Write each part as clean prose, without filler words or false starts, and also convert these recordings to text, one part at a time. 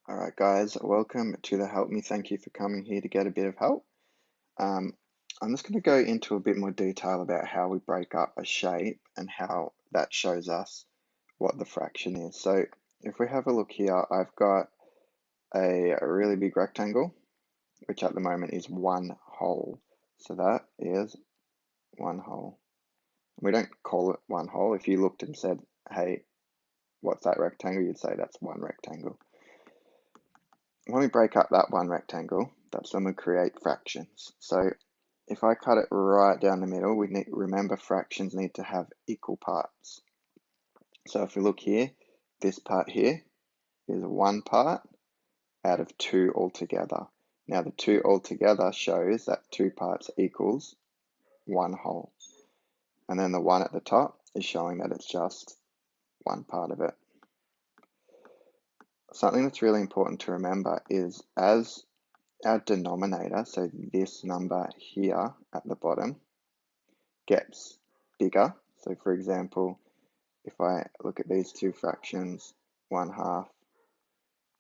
All right, guys, welcome to the Help Me. Thank you for coming here to get a bit of help. Um, I'm just going to go into a bit more detail about how we break up a shape and how that shows us what the fraction is. So if we have a look here, I've got a really big rectangle, which at the moment is one whole. So that is one whole. We don't call it one whole. If you looked and said, hey, what's that rectangle? You'd say that's one rectangle. When we break up that one rectangle, that's when we create fractions. So if I cut it right down the middle, we need remember fractions need to have equal parts. So if we look here, this part here is one part out of two altogether. Now the two altogether shows that two parts equals one whole. And then the one at the top is showing that it's just one part of it. Something that's really important to remember is as our denominator, so this number here at the bottom, gets bigger. So for example, if I look at these two fractions, 1/2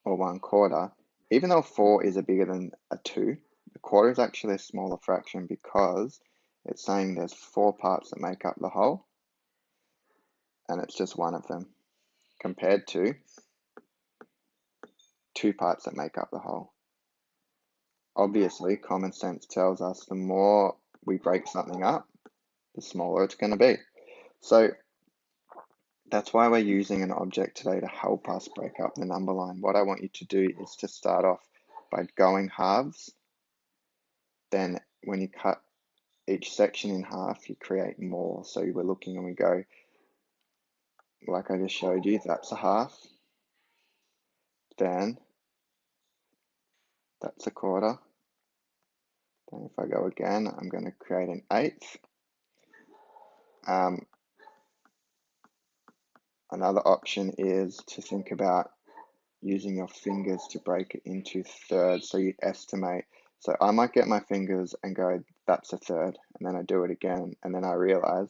or 1/4, even though 4 is bigger than a 2, the quarter is actually a smaller fraction because it's saying there's 4 parts that make up the whole, and it's just one of them, compared to 2 parts that make up the whole. Obviously, common sense tells us the more we break something up, the smaller it's going to be. So that's why we're using an object today to help us break up the number line. What I want you to do is to start off by going halves. Then when you cut each section in half, you create more. So we're looking and we go, like I just showed you, that's a half. Then that's a quarter. Then if I go again, I'm going to create an eighth. Another option is to think about using your fingers to break it into thirds. So you estimate. So I might get my fingers and go, that's a third. And then I do it again. And then I realize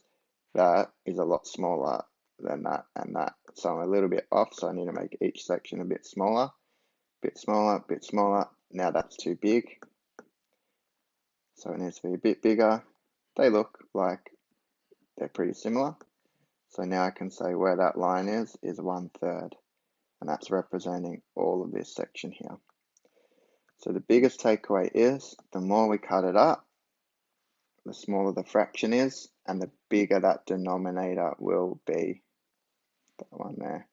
that is a lot smaller than that and that. So I'm a little bit off. So I need to make each section a bit smaller, bit smaller, bit smaller. Now that's too big. So it needs to be a bit bigger. They look like they're pretty similar. So now I can say where that line is 1/3. And that's representing all of this section here. So the biggest takeaway is the more we cut it up, the smaller the fraction is, and the bigger that denominator will be. That one there.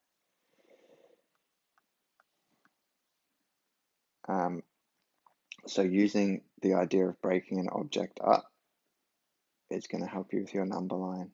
So using the idea of breaking an object up is going to help you with your number line.